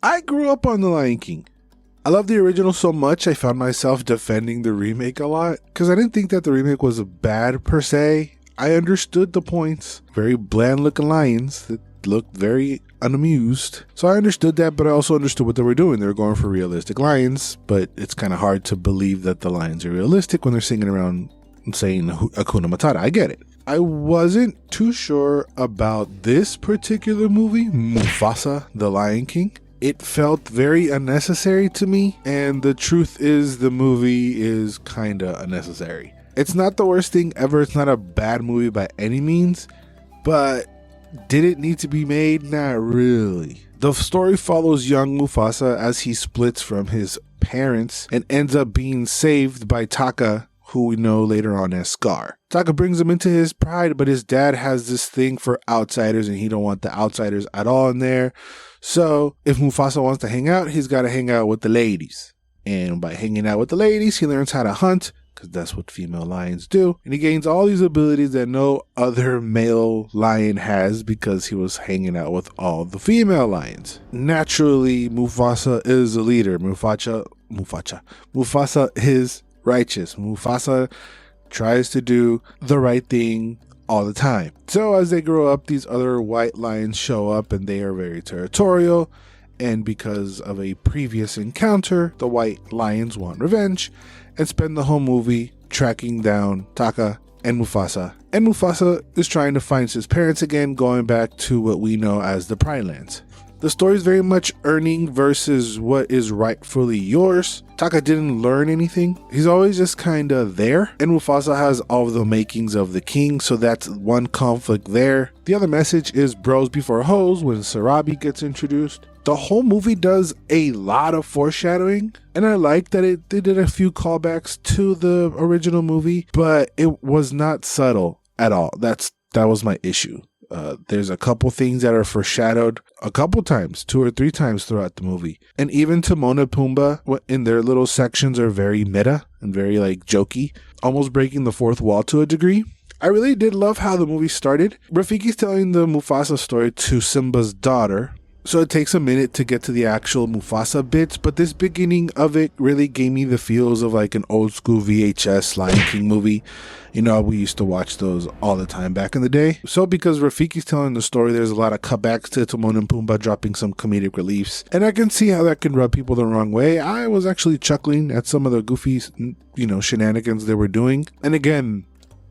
I grew up on The Lion King. I love the original so much I found myself defending the remake a lot because I didn't think that the remake was bad per se. I understood the points. Very bland looking lions that looked very unamused. So I understood that, but I also understood what they were doing. They were going for realistic lions, but it's kind of hard to believe that the lions are realistic when they're singing around and saying Hakuna Matata. I get it. I wasn't too sure about this particular movie, Mufasa, the Lion King. It felt very unnecessary to me, and the truth is the movie is kinda unnecessary. It's not the worst thing ever, it's not a bad movie by any means, but did it need to be made? Not really. The story follows young Mufasa as he splits from his parents and ends up being saved by Taka, who we know later on as Scar. Taka brings him into his pride, but his dad has this thing for outsiders and he don't want the outsiders at all in there. So if Mufasa wants to hang out, he's got to hang out with the ladies. And by hanging out with the ladies, he learns how to hunt, because that's what female lions do. And he gains all these abilities that no other male lion has because he was hanging out with all the female lions. Naturally, Mufasa is a leader. Mufasa is righteous. Mufasa tries to do the right thing all the time. So as they grow up, these other white lions show up and they are very territorial. And because of a previous encounter, the white lions want revenge and spend the whole movie tracking down Taka and Mufasa. And Mufasa is trying to find his parents again, going back to what we know as the Pride Lands. The story is very much earning versus what is rightfully yours. Taka didn't learn anything. He's always just kind of there. And Mufasa has all of the makings of the king, so that's one conflict there. The other message is bros before hoes when Sarabi gets introduced. The whole movie does a lot of foreshadowing, and I like that they did a few callbacks to the original movie, but it was not subtle at all. That was my issue. There's a couple things that are foreshadowed a couple times, 2 or 3 times throughout the movie. And even Timon and Pumbaa in their little sections are very meta and very like jokey, almost breaking the fourth wall to a degree. I really did love how the movie started. Rafiki's telling the Mufasa story to Simba's daughter, so it takes a minute to get to the actual Mufasa bits, but this beginning of it really gave me the feels of like an old school VHS Lion King movie. You know, we used to watch those all the time back in the day. So because Rafiki's telling the story, there's a lot of cutbacks to Timon and Pumbaa dropping some comedic reliefs. And I can see how that can rub people the wrong way. I was actually chuckling at some of the goofy, shenanigans they were doing. And again,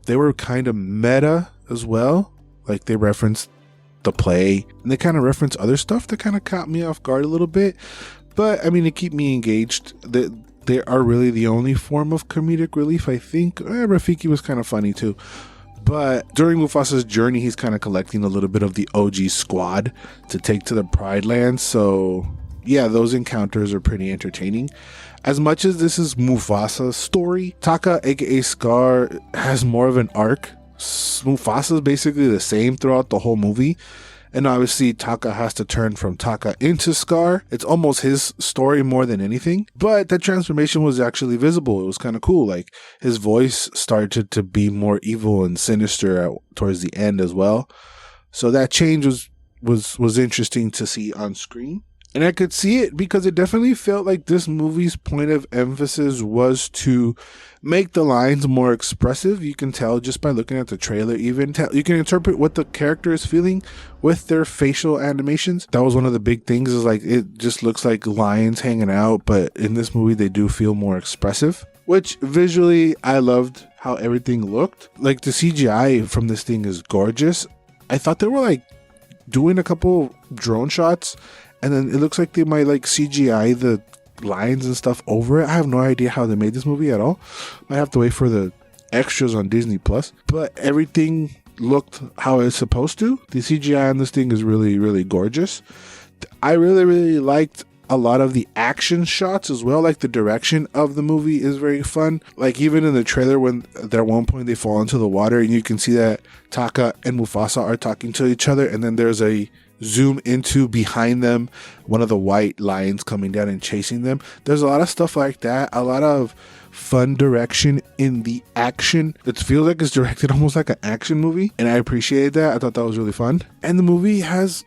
they were kind of meta as well. Like they referenced the play and they kind of reference other stuff that kind of caught me off guard a little bit, but I mean, it kept me engaged. They are really the only form of comedic relief, I think. Rafiki was kind of funny too, but during Mufasa's journey he's kind of collecting a little bit of the OG squad to take to the Pride Lands. So yeah, those encounters are pretty entertaining. As much as this is Mufasa's story, Taka aka Scar has more of an arc. Mufasa is basically the same throughout the whole movie, and obviously Taka has to turn from Taka into Scar. It's almost his story more than anything, but that transformation was actually visible. It was kind of cool. Like his voice started to be more evil and sinister towards the end as well, so that change was interesting to see on screen. And I could see it because it definitely felt like this movie's point of emphasis was to make the lines more expressive. You can tell just by looking at the trailer, you can interpret what the character is feeling with their facial animations. That was one of the big things, is like it just looks like lions hanging out, but in this movie they do feel more expressive, which visually I loved how everything looked. Like the CGI from this thing is gorgeous. I thought they were like doing a couple drone shots, and then it looks like they might like CGI the lines and stuff over it. I have no idea how they made this movie at all. Might have to wait for the extras on Disney Plus. But everything looked how it's supposed to. The CGI on this thing is really, really gorgeous. I really, really liked a lot of the action shots as well. Like the direction of the movie is very fun. Like even in the trailer when at one point they fall into the water and you can see that Taka and Mufasa are talking to each other, and then there's a zoom into behind them one of the white lions coming down and chasing them. There's a lot of stuff like that, a lot of fun direction in the action. It feels like it's directed almost like an action movie, and I appreciated that. I thought that was really fun. And the movie has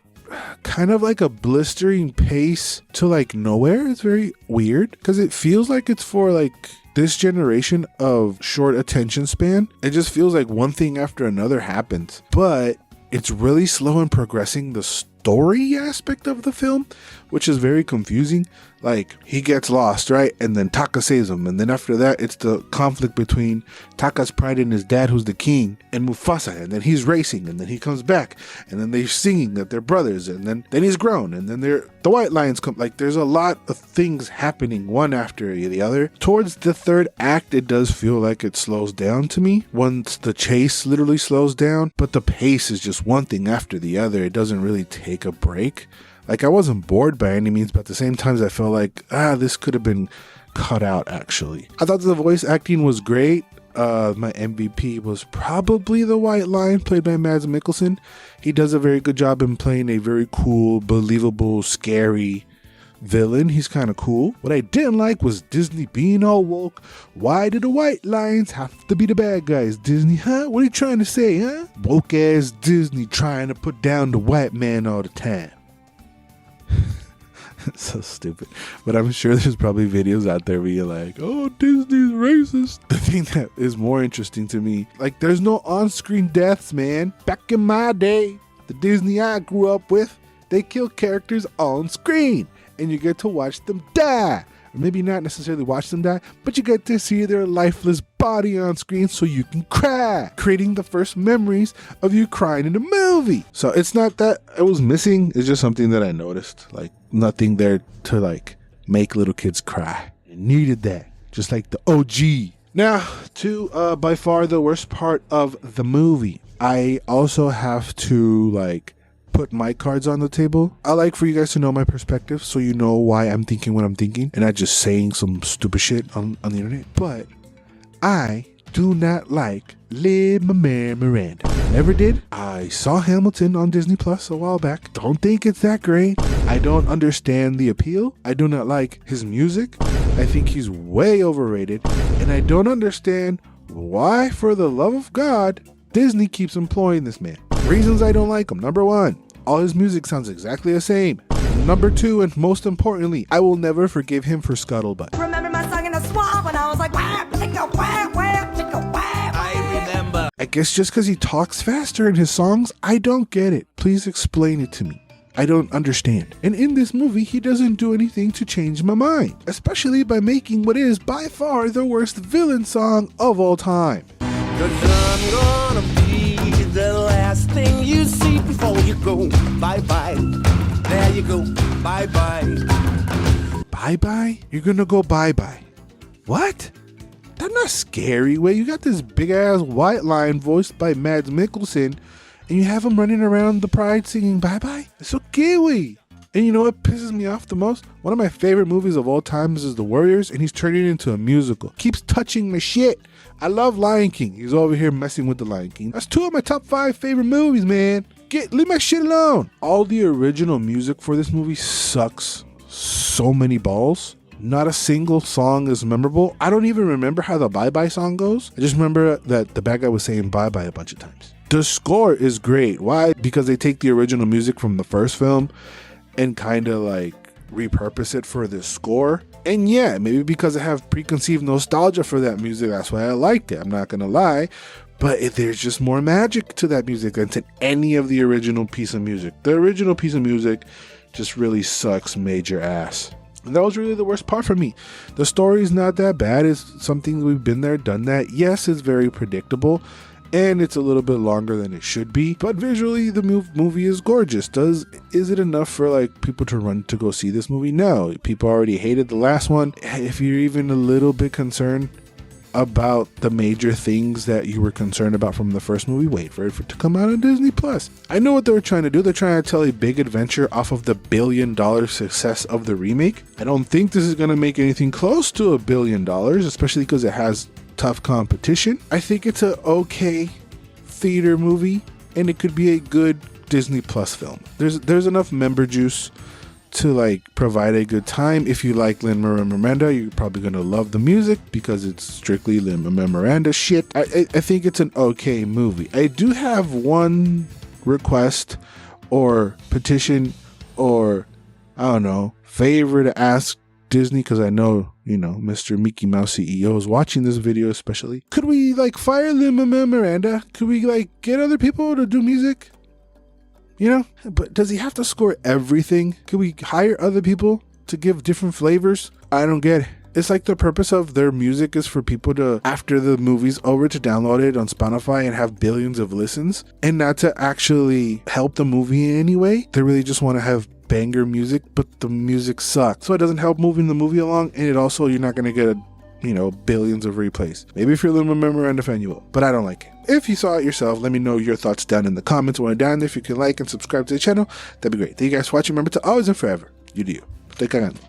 kind of like a blistering pace to like nowhere. It's very weird because it feels like it's for like this generation of short attention span. It just feels like one thing after another happens, but it's really slow in progressing the story aspect of the film, which is very confusing. Like, he gets lost, right? And then Taka saves him. And then after that, it's the conflict between Taka's pride and his dad, who's the king, and Mufasa. And then he's racing, and then he comes back. And then they're singing that they're brothers. And then he's grown. And then the white lions come. Like, there's a lot of things happening one after the other. Towards the third act, it does feel like it slows down to me. Once the chase literally slows down. But the pace is just one thing after the other. It doesn't really take a break. Like, I wasn't bored by any means, but at the same time, I felt like, this could have been cut out, actually. I thought the voice acting was great. My MVP was probably the White Lion, played by Mads Mikkelsen. He does a very good job in playing a very cool, believable, scary villain. He's kind of cool. What I didn't like was Disney being all woke. Why do the White Lions have to be the bad guys, Disney, huh? What are you trying to say, huh? Woke ass Disney trying to put down the white man all the time. So stupid. But I'm sure there's probably videos out there where you're like, oh, Disney's racist. The thing that is more interesting to me, like, there's no on-screen deaths, man. Back in my day, the Disney I grew up with, they kill characters on screen and you get to watch them die. Or maybe not necessarily watch them die, but you get to see their lifeless body on screen so you can cry, creating the first memories of you crying in the movie. So it's not that it was missing, it's just something that I noticed. Like, nothing there to like make little kids cry. It needed that, just like the OG. Now, to by far the worst part of the movie, I also have to like put my cards on the table. I like for you guys to know my perspective so you know why I'm thinking what I'm thinking and not just saying some stupid shit on the internet. But I do not like Lin-Manuel Miranda. Never did. I saw Hamilton on Disney Plus a while back. Don't think it's that great. I don't understand the appeal. I do not like his music. I think he's way overrated. And I don't understand why, for the love of God, Disney keeps employing this man. Reasons I don't like him. Number one, all his music sounds exactly the same. Number two, and most importantly, I will never forgive him for Scuttlebutt. Remember my song in the swamp when I was like, whap, chicka, whap, whap, chicka, whap. I remember. I guess just because he talks faster in his songs, I don't get it. Please explain it to me. I don't understand. And in this movie, he doesn't do anything to change my mind, especially by making what is by far the worst villain song of all time. 'Cause I'm gonna be the last thing you see before you go. Bye-bye. There you go. Bye-bye. Bye-bye? You're gonna go bye-bye. What? That's not scary way. You got this big-ass white lion voiced by Mads Mikkelsen, and you have him running around the pride singing bye-bye? It's so scary. And you know what pisses me off the most? One of my favorite movies of all times is The Warriors, and he's turning it into a musical. Keeps touching my shit. I love Lion King. He's over here messing with the Lion King. That's two of my top 5 favorite movies, man. Leave my shit alone. All the original music for this movie sucks so many balls. Not a single song is memorable. I don't even remember how the bye-bye song goes. I just remember that the bad guy was saying bye-bye a bunch of times. The score is great. Why? Because they take the original music from the first film and kind of like repurpose it for this score. And yeah, maybe because I have preconceived nostalgia for that music, that's why I liked it. I'm not gonna lie, but there's just more magic to that music than to any of the original piece of music. The original piece of music just really sucks major ass. And that was really the worst part for me. The story's not that bad. It's something we've been there, done that. Yes, it's very predictable. And it's a little bit longer than it should be, but visually the movie is gorgeous. Is it enough for like people to run to go see this movie? No, people already hated the last one. If you're even a little bit concerned about the major things that you were concerned about from the first movie, wait for it to come out on Disney Plus. I know what they were trying to do. They're trying to tell a big adventure off of the $1 billion success of the remake. I don't think this is going to make anything close to $1 billion, especially because it has tough competition. I think it's a okay theater movie, and it could be a good Disney Plus film. There's enough member juice to like provide a good time. If you like Lin-Manuel Miranda, you're probably gonna love the music because it's strictly Lin-Manuel Miranda shit. I think it's an okay movie. I do have one request or petition, or I don't know, favor to ask Disney, because I know, Mr. Mickey Mouse CEO is watching this video especially. Could we fire Lin-Manuel Miranda? Could we get other people to do music? But does he have to score everything? Could we hire other people to give different flavors? I don't get it. It's the purpose of their music is for people to, after the movie's over, to download it on Spotify and have billions of listens, and not to actually help the movie in any way. They really just want to have banger music, but the music sucks. So it doesn't help moving the movie along, and it also, you're not going to get billions of replays. Maybe if you're a little Miranda fan, you will, but I don't like it. If you saw it yourself, let me know your thoughts down in the comments. When down there, if you can like and subscribe to the channel, that'd be great. Thank you guys for watching. Remember to always and forever, you do you. Stay kind.